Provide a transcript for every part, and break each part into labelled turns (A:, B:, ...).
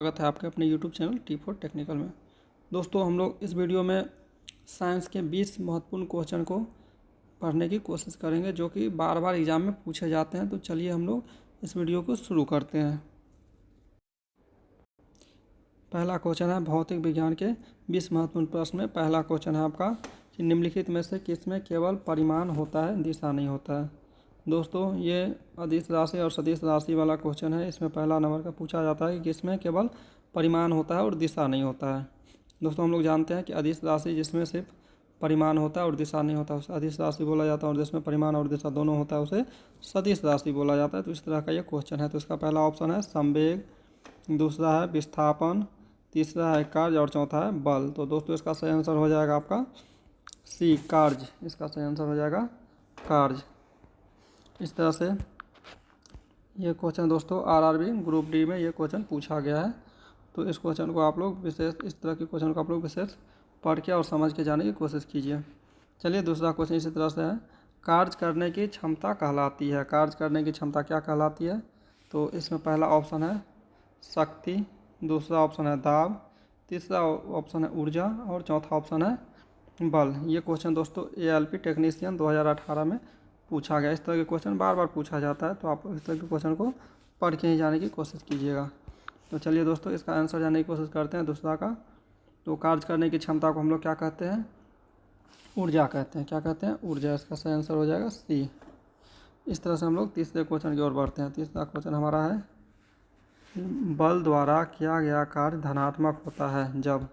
A: स्वागत है आपके अपने YouTube चैनल T4 टेक्निकल में। दोस्तों, हम लोग इस वीडियो में साइंस के 20 महत्वपूर्ण क्वेश्चन को पढ़ने की कोशिश करेंगे जो कि बार बार एग्जाम में पूछे जाते हैं। तो चलिए हम लोग इस वीडियो को शुरू करते हैं। पहला क्वेश्चन है भौतिक विज्ञान के 20 महत्वपूर्ण प्रश्न में पहला क्वेश्चन है आपका कि निम्नलिखित में से किसमें केवल परिमाण होता है, दिशा नहीं होता है। दोस्तों, ये अदिश राशि और सदिश राशि वाला क्वेश्चन है। इसमें पहला नंबर का पूछा जाता है कि किसमें केवल परिमाण होता है और दिशा नहीं होता है। दोस्तों, हम लोग जानते हैं कि अदिश राशि जिसमें सिर्फ परिमाण होता है और दिशा नहीं होता उसे अदिश राशि बोला जाता है, और जिसमें परिमाण और दिशा दोनों होता है उसे सदिश राशि बोला जाता है। तो इस तरह का ये क्वेश्चन है। तो इसका पहला ऑप्शन है संवेग, दूसरा है विस्थापन, तीसरा है कार्य और चौथा है बल। तो दोस्तों, इसका सही आंसर हो जाएगा आपका सी, कार्य। इसका सही आंसर हो जाएगा कार्य। इस तरह से ये क्वेश्चन दोस्तों आरआरबी ग्रुप डी में ये क्वेश्चन पूछा गया है। तो इस क्वेश्चन को आप लोग विशेष, इस तरह के क्वेश्चन को आप लोग विशेष पढ़ के और समझ के जाने की कोशिश कीजिए। चलिए, दूसरा क्वेश्चन इसी तरह से है, कार्य करने की क्षमता कहलाती है। कार्य करने की क्षमता क्या कहलाती है? तो इसमें पहला ऑप्शन है शक्ति, दूसरा ऑप्शन है दाब, तीसरा ऑप्शन है ऊर्जा और चौथा ऑप्शन है बल। ये क्वेश्चन दोस्तों एएलपी टेक्नीशियन 2018 में पूछा गया। इस तरह के क्वेश्चन बार बार पूछा जाता है, तो आप इस तरह के क्वेश्चन को पढ़ के ही जाने की कोशिश कीजिएगा। तो चलिए दोस्तों, इसका आंसर जानने की कोशिश करते हैं दूसरा का। तो कार्य करने की क्षमता को हम लोग क्या कहते हैं? ऊर्जा कहते हैं। क्या कहते हैं? ऊर्जा। इसका सही आंसर हो जाएगा सी। इस तरह से हम लोग तीसरे क्वेश्चन की ओर बढ़ते हैं। तीसरा क्वेश्चन हमारा है बल द्वारा किया गया कार्य धनात्मक होता है जब।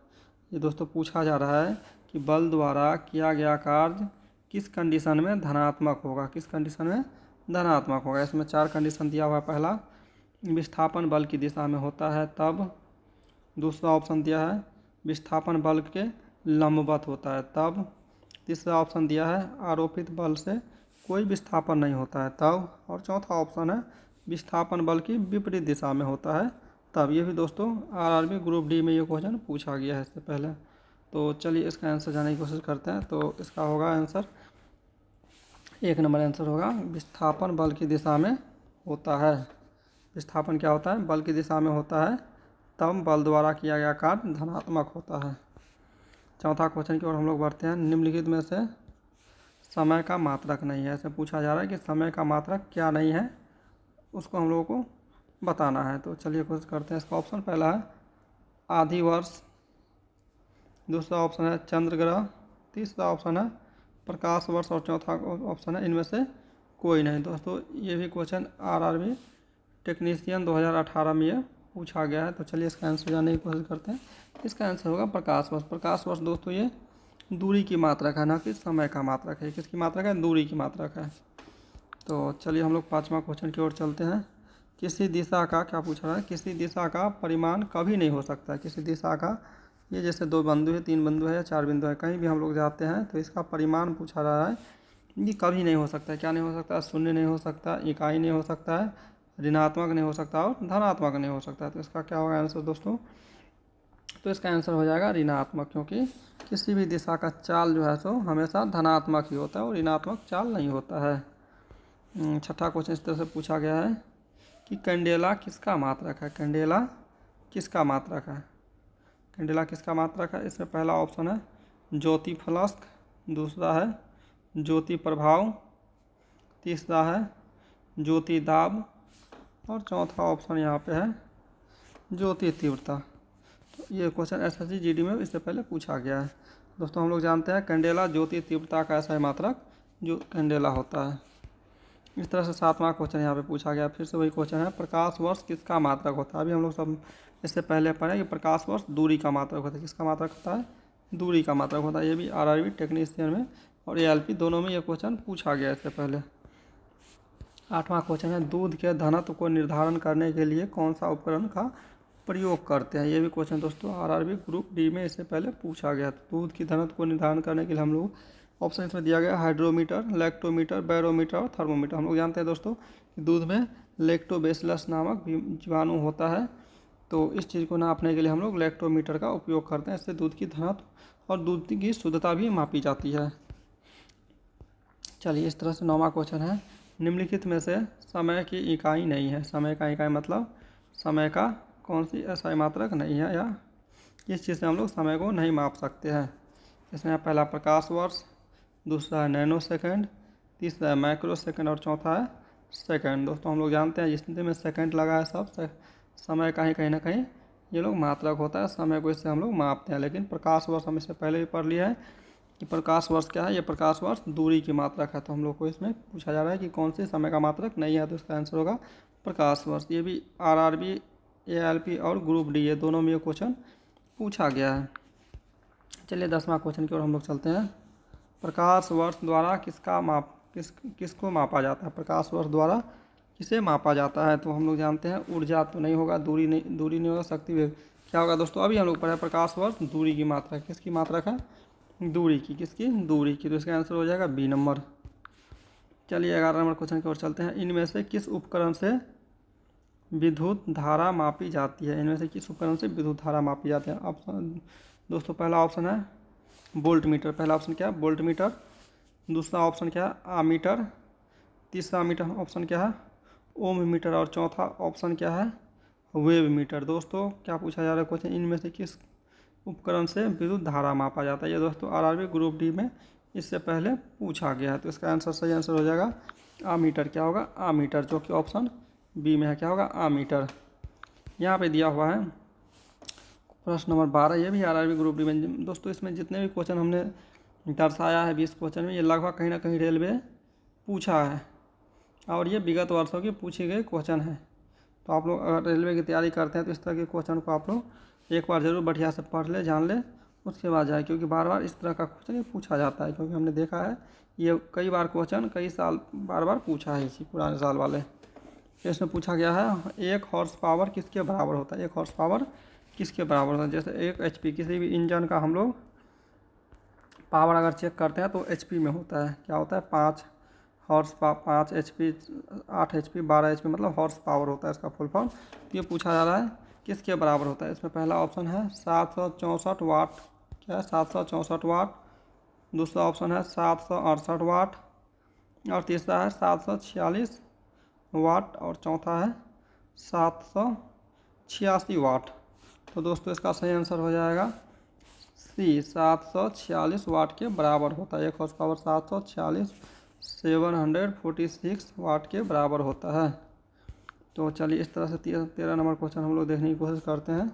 A: ये दोस्तों पूछा जा रहा है कि बल द्वारा किया गया कार्य किस कंडीशन में धनात्मक होगा, किस कंडीशन में धनात्मक होगा। इसमें 4 कंडीशन दिया हुआ है। पहला, विस्थापन बल की दिशा में होता है तब। दूसरा ऑप्शन दिया है विस्थापन बल के लंबवत होता है तब। तीसरा ऑप्शन दिया है आरोपित बल से कोई विस्थापन नहीं होता है तब। और चौथा ऑप्शन है विस्थापन बल की विपरीत दिशा में होता है तब। ये भी दोस्तों आरआरबी ग्रुप डी में ये क्वेश्चन पूछा गया है इससे पहले। तो चलिए इसका आंसर जानने की कोशिश करते हैं। तो इसका होगा आंसर, 1 नंबर आंसर होगा विस्थापन बल की दिशा में होता है। विस्थापन क्या होता है? बल की दिशा में होता है तब बल द्वारा किया गया कार्य धनात्मक होता है। चौथा क्वेश्चन की ओर हम लोग बढ़ते हैं। निम्नलिखित में से समय का मात्रक नहीं है। ऐसे पूछा जा रहा है कि समय का मात्रक क्या नहीं है, उसको हम लोगों को बताना है। तो चलिए कोशिश करते हैं। इसका ऑप्शन पहला है आधी वर्ष, दूसरा ऑप्शन है चंद्र ग्रह, तीसरा ऑप्शन है प्रकाश वर्ष और चौथा ऑप्शन है इनमें से कोई नहीं। दोस्तों, ये भी क्वेश्चन आरआरबी टेक्नीशियन 2018 में ये पूछा गया है। तो चलिए इसका आंसर जानने की कोशिश करते हैं। इसका आंसर होगा प्रकाश वर्ष। प्रकाश वर्ष दोस्तों ये दूरी की मात्रक है, ना कि समय का मात्रक है। किसकी मात्रक है? दूरी की मात्रक है। तो चलिए हम लोग 5वां क्वेश्चन की ओर चलते हैं। किसी दिशा का, क्या पूछा रहा है, किसी दिशा का परिमाण कभी नहीं हो सकता है। किसी दिशा का, ये जैसे 2 बिंदु है, 3 बिंदु है या 4 बिंदु है, कहीं भी हम लोग जाते हैं तो इसका परिमाण पूछा रहा है। ये कभी नहीं हो सकता है। क्या नहीं हो सकता? शून्य नहीं हो सकता, इकाई नहीं हो सकता है, ऋणात्मक नहीं हो सकता और धनात्मक नहीं हो सकता है। तो इसका क्या होगा आंसर दोस्तों? तो इसका आंसर हो जाएगा ऋणात्मक, क्योंकि किसी भी दिशा का चाल जो है सो हमेशा धनात्मक ही होता है और ऋणात्मक चाल नहीं होता है। छठा क्वेश्चन इस तरह से पूछा गया है कि कैंडेला किसका मात्रक है। कैंडेला किसका मात्रक है? कैंडेला किसका मात्रक है? इसमें पहला ऑप्शन है ज्योति फलस्क, दूसरा है ज्योति प्रभाव, तीसरा है ज्योति दाब और चौथा ऑप्शन यहाँ पे है ज्योति तीव्रता। तो ये क्वेश्चन एसएससी जीडी में इससे पहले पूछा गया है। दोस्तों, हम लोग जानते हैं कैंडेला ज्योति तीव्रता का ऐसा मात्रक जो कैंडेला होता है। इस तरह से 7वां क्वेश्चन यहाँ पे पूछा गया। फिर से वही क्वेश्चन है प्रकाश वर्ष किसका मात्रक होता है। अभी हम लोग सब इससे पहले पढ़े कि प्रकाश वर्ष दूरी का मात्रक होता है। किसका मात्रक होता है? दूरी का मात्रक होता है। ये भी आरआरबी टेक्नीशियन में और एएलपी दोनों में ये क्वेश्चन पूछा गया इससे पहले। 8वां क्वेश्चन है दूध के घनत्व को निर्धारण करने के लिए कौन सा उपकरण का प्रयोग करते हैं। ये भी क्वेश्चन दोस्तों आरआरबी ग्रुप डी में इससे पहले पूछा गया। दूध की घनत्व को निर्धारण करने के लिए हम लोग ऑप्शन इसमें दिया गया हाइड्रोमीटर, लैक्टोमीटर, बैरोमीटर और थर्मोमीटर। हम लोग जानते हैं दोस्तों कि दूध में लैक्टोबैसिलस नामक जीवाणु होता है, तो इस चीज़ को नापने के लिए हम लोग लैक्टोमीटर का उपयोग करते हैं। इससे दूध की घनत्व और दूध की शुद्धता भी मापी जाती है। चलिए इस तरह से 9वां क्वेश्चन है निम्नलिखित में से समय की इकाई नहीं है। समय का इकाई मतलब समय का कौन सी एसआई मात्रक नहीं है या किस चीज़ से हम लोग समय को नहीं माप सकते हैं। इसमें है पहला प्रकाश वर्ष, दूसरा है नैनो सेकेंड, तीसरा है माइक्रो सेकेंड और चौथा है सेकेंड। दोस्तों हम लोग जानते हैं जिसमें सेकेंड लगा है सब समय का ही कहीं ना कहीं ये लोग मात्रक होता है, समय को इससे हम लोग मापते हैं। लेकिन प्रकाश वर्ष हम इससे पहले भी पढ़ लिया है कि प्रकाश वर्ष क्या है। ये प्रकाश वर्ष दूरी की मात्रक है। तो हम लोग को इसमें पूछा जा रहा है कि कौन से समय का मात्रक नहीं है, तो इसका आंसर होगा प्रकाश वर्ष। ये भी आरआरबी, एएलपी और ग्रुप डी ये दोनों में ये क्वेश्चन पूछा गया है। चलिए 10वां क्वेश्चन की ओर हम लोग चलते हैं। प्रकाश वर्ष द्वारा किसको मापा जाता है। प्रकाश वर्ष द्वारा किसे मापा जाता है। तो हम लोग जानते हैं ऊर्जा तो नहीं होगा, दूरी नहीं होगा, शक्ति वेग क्या होगा दोस्तों। अभी हम लोग पढ़े प्रकाश वर्ष दूरी की मात्रा, किसकी मात्रक है, दूरी की, किसकी, दूरी की। तो इसका आंसर हो जाएगा बी नंबर। चलिए 11 नंबर क्वेश्चन की ओर चलते हैं। इनमें से किस उपकरण से विद्युत धारा मापी जाती है। इनमें से किस उपकरण से विद्युत धारा मापी जाती है। ऑप्शन दोस्तों पहला ऑप्शन है वोल्ट मीटर। पहला ऑप्शन क्या है, वोल्ट मीटर। दूसरा ऑप्शन क्या है, आमीटर। तीसरा मीटर ऑप्शन क्या है, ओम मीटर। और चौथा ऑप्शन क्या है, वेव मीटर। दोस्तों क्या पूछा जा रहा है क्वेश्चन, इनमें से किस उपकरण से विद्युत धारा मापा जाता है। ये दोस्तों आरआरबी ग्रुप डी में इससे पहले पूछा गया है। तो इसका आंसर सही आंसर हो जाएगा आमीटर। क्या होगा, आमीटर, जो कि ऑप्शन बी में है। क्या होगा, आमीटर। यहाँ पे दिया हुआ है प्रश्न नंबर 12, ये भी आरआरबी ग्रुप डी में। दोस्तों इसमें जितने भी क्वेश्चन हमने दर्शाया है 20 क्वेश्चन में, ये लगभग कहीं ना कहीं रेलवे पूछा है और ये विगत वर्षों के पूछे गए क्वेश्चन हैं। तो आप लोग अगर रेलवे की तैयारी करते हैं तो इस तरह के क्वेश्चन को आप लोग एक बार ज़रूर बढ़िया से पढ़ ले, जान ले, उसके बाद जाए, क्योंकि बार बार इस तरह का क्वेश्चन पूछा जाता है। क्योंकि हमने देखा है ये कई बार क्वेश्चन कई साल बार बार पूछा है, इसी पुराने साल वाले। तो इसमें पूछा गया है 1 हॉर्स पावर किसके बराबर होता है। 1 हॉर्स पावर किसके बराबर होता है। जैसे 1 HP किसी भी इंजन का हम लोग पावर अगर चेक करते हैं तो HP में होता है। क्या होता है, 5 HP, 8 HP, 12 HP, मतलब हॉर्स पावर होता है इसका फुल फॉर्म। तो ये पूछा जा रहा है किसके बराबर होता है। इसमें पहला ऑप्शन है 764 वाट। क्या है, 764 वाट। दूसरा ऑप्शन है 768 वाट और तीसरा है 746 वाट और चौथा है 786 वाट। तो दोस्तों इसका सही आंसर हो जाएगा सी, 746 वाट के बराबर होता है। 1 हॉर्स पावर 746 वाट के बराबर होता है। तो चलिए इस तरह से 13 नंबर क्वेश्चन हम लोग देखने की कोशिश करते हैं।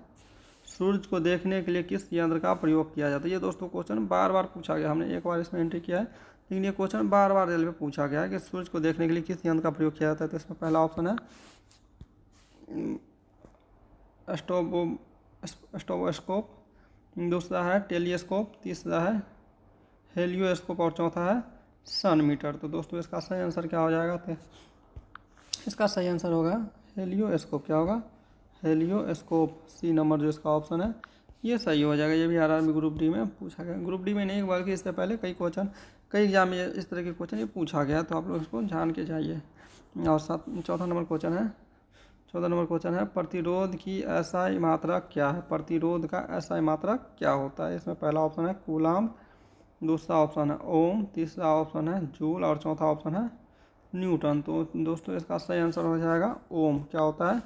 A: सूरज को देखने के लिए किस यंत्र का प्रयोग किया जाता है। ये दोस्तों क्वेश्चन बार बार पूछा गया, हमने एक बार इसमें एंट्री किया है, लेकिन ये क्वेश्चन बार बार रेलवे पूछा गया है कि सूरज को देखने के लिए किस यंत्र का प्रयोग किया जाता है। तो इसमें पहला ऑप्शन है स्ट्रोबोस्कोप, दूसरा है टेलीस्कोप, तीसरा है हेलियोस्कोप और चौथा है सन मीटर। तो दोस्तों इसका सही आंसर क्या हो जाएगा, तो इसका सही आंसर होगा हेलियोस्कोप। क्या होगा, हेलियोस्कोप। सी नंबर जो इसका ऑप्शन है ये सही हो जाएगा। ये भी आरआरबी ग्रुप डी में पूछा गया। ग्रुप डी में नहीं बल्कि इससे पहले कई क्वेश्चन, कई एग्जाम में इस तरह के क्वेश्चन ये पूछा गया, तो आप लोग इसको जान के जाइए। और 14 नंबर क्वेश्चन है प्रतिरोध की एसआई मात्रक क्या है। प्रतिरोध का एसआई मात्रक क्या होता है। इसमें पहला ऑप्शन है कूलाम, दूसरा ऑप्शन है ओम, तीसरा ऑप्शन है जूल और चौथा ऑप्शन है न्यूटन। तो दोस्तों इसका सही आंसर हो जाएगा ओम। क्या होता है,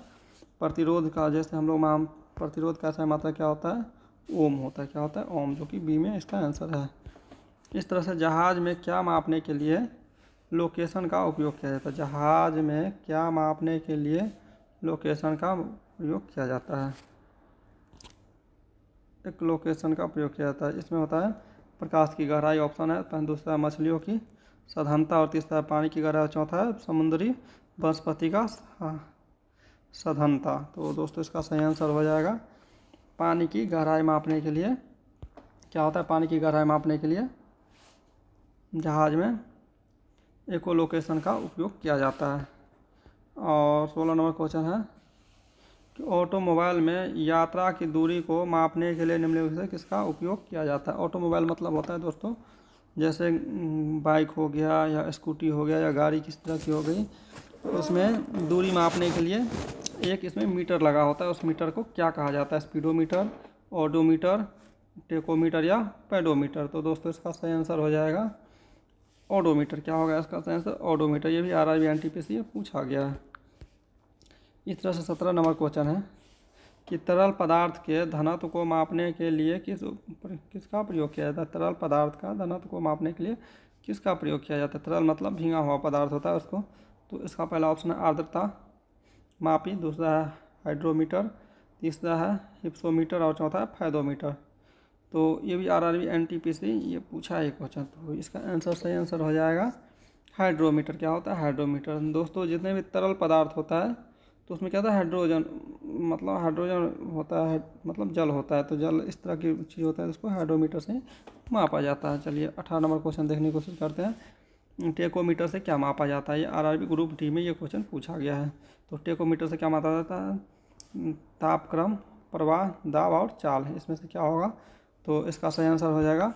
A: प्रतिरोध का, जैसे हम लोग प्रतिरोध का एसआई मात्रक क्या होता है, ओम होता है। क्या होता है, ओम, जो कि बी में इसका आंसर है। इस तरह से जहाज में क्या मापने के लिए लोकेशन का उपयोग किया जाता है। जहाज में क्या मापने के लिए लोकेशन का प्रयोग किया जाता है। एक लोकेशन का प्रयोग किया जाता है। इसमें होता है प्रकाश की गहराई ऑप्शन है, दूसरा मछलियों की सघनता और तीसरा पानी की गहराई, चौथा है समुद्री वनस्पति का सघनता। तो दोस्तों इसका सही आंसर हो जाएगा पानी की गहराई मापने के लिए क्या होता है, पानी की गहराई मापने के लिए जहाज में एको लोकेशन का उपयोग किया जाता है। और 16 नंबर क्वेश्चन है कि ऑटोमोबाइल में यात्रा की दूरी को मापने के लिए निम्नलिखित से किसका उपयोग किया जाता है। ऑटोमोबाइल मतलब होता है दोस्तों जैसे बाइक हो गया या स्कूटी हो गया या गाड़ी किस तरह की हो गई, तो उसमें दूरी मापने के लिए एक इसमें मीटर लगा होता है। उस मीटर को क्या कहा जाता है, स्पीडोमीटर, ओडोमीटर, टेकोमीटर या पेडोमीटर। तो दोस्तों इसका सही आंसर हो जाएगा ओडोमीटर। क्या होगा इसका सही आंसर, ओडोमीटर। ये भी आरआरबी एनटीपीसी पूछा गया है। इस तरह से 17 नंबर क्वेश्चन है कि तरल पदार्थ के घनत्व को मापने के लिए किसका प्रयोग किया जाता है। तरल पदार्थ का घनत्व को मापने के लिए किसका प्रयोग किया जाता है। तरल मतलब भींगा हुआ पदार्थ होता है उसको। तो इसका पहला ऑप्शन है आर्द्रता मापी, दूसरा है हाइड्रोमीटर, तीसरा है हिप्सोमीटर और चौथा है फायदोमीटर। तो ये भी आरआरबी एनटीपीसी ये पूछा है क्वेश्चन। तो इसका आंसर सही आंसर हो जाएगा हाइड्रोमीटर। क्या होता है हाइड्रोमीटर। दोस्तों जितने भी तरल पदार्थ होता है तो उसमें क्या होता है हाइड्रोजन, मतलब हाइड्रोजन होता है, मतलब जल होता है। तो जल इस तरह की चीज़ होता है जिसको हाइड्रोमीटर से मापा जाता है। चलिए 18 नंबर क्वेश्चन देखने की कोशिश करते हैं। टेकोमीटर से क्या मापा जाता है। ये आरआरबी ग्रुप डी में ये क्वेश्चन पूछा गया है। तो टेकोमीटर से क्या मापा जाता है। तापक्रम, प्रवाह, दाब और चाल, इसमें से क्या होगा। तो इसका सही आंसर हो जाएगा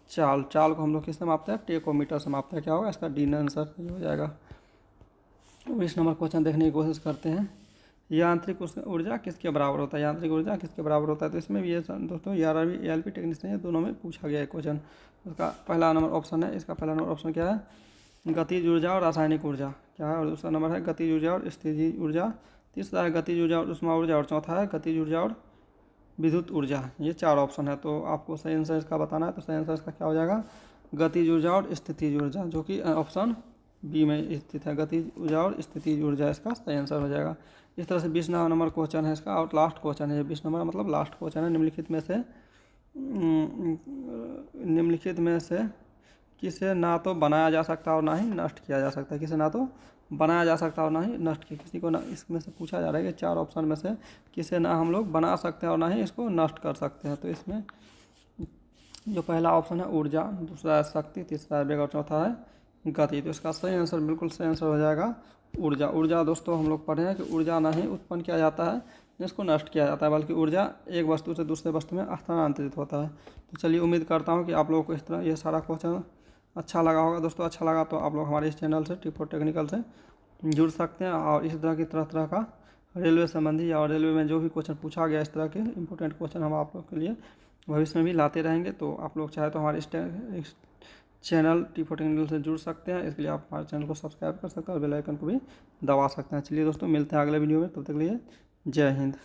A: चाल। चाल को हम लोग किससे मापते हैं, टेकोमीटर से मापते हैं। क्या होगा इसका डी आंसर सही हो जाएगा। 19 नंबर क्वेश्चन देखने की कोशिश करते हैं। यांत्रिक ऊर्जा किसके बराबर होता है। यांत्रिक ऊर्जा किसके बराबर होता है। तो इसमें भी ये दोस्तों आरआरबी एएलपी टेक्नीशियन दोनों में पूछा गया है क्वेश्चन। उसका पहला नंबर ऑप्शन है, इसका पहला नंबर ऑप्शन क्या है, गतिज ऊर्जा और रासायनिक ऊर्जा क्या है। और दूसरा नंबर है गतिज ऊर्जा और स्थितिज ऊर्जा, तीसरा है गतिज ऊर्जा और ऊष्मा ऊर्जा, और चौथा है गतिज ऊर्जा और विद्युत ऊर्जा। ये 4 ऑप्शन है। तो आपको सही आंसर इसका बताना है। तो सही आंसर इसका क्या हो जाएगा, गतिज ऊर्जा और स्थितिज ऊर्जा, जो कि ऑप्शन बी में स्थित है। गतिज ऊर्जा और स्थितिज ऊर्जा इसका सही आंसर हो जाएगा। इस तरह से 20 नंबर क्वेश्चन है इसका, और लास्ट क्वेश्चन है। 20 नंबर मतलब लास्ट क्वेश्चन है। निम्नलिखित में से किसे ना तो बनाया जा सकता और ना ही नष्ट किया जा सकता है। किसे ना तो बनाया जा सकता और ना ही नष्ट किया, किसी को ना, इसमें से पूछा जा रहा है कि 4 ऑप्शन में से किसे ना हम लोग बना सकते हैं और ना ही इसको नष्ट कर सकते हैं। तो इसमें जो पहला ऑप्शन है ऊर्जा, दूसरा है शक्ति, तीसरा है वेग और चौथा है गति। तो इसका सही आंसर, बिल्कुल सही आंसर हो जाएगा ऊर्जा। ऊर्जा दोस्तों हम लोग पढ़े हैं कि ऊर्जा ना ही उत्पन्न किया जाता है, इसको नष्ट किया जाता है, बल्कि ऊर्जा एक वस्तु से दूसरे वस्तु में स्थानांतरित होता है। तो चलिए उम्मीद करता हूँ कि आप लोगों को इस तरह ये सारा क्वेश्चन अच्छा लगा होगा। दोस्तों अच्छा लगा तो आप लोग हमारे इस चैनल से टिप फॉर टेक्निकल से जुड़ सकते हैं, और इस तरह की तरह का रेलवे संबंधी और रेलवे में जो भी क्वेश्चन पूछा गया इस तरह के इंपॉर्टेंट क्वेश्चन हम आप लोग के लिए भविष्य में भी लाते रहेंगे। तो आप लोग चाहे तो हमारे इस चैनल टिप फॉर टेक्निकल से जुड़ सकते हैं। इसके लिए आप हमारे चैनल को सब्सक्राइब कर सकते हैं और बेल आइकन को भी दबा सकते हैं। चलिए दोस्तों मिलते हैं अगले वीडियो में, तब तक के लिए जय हिंद।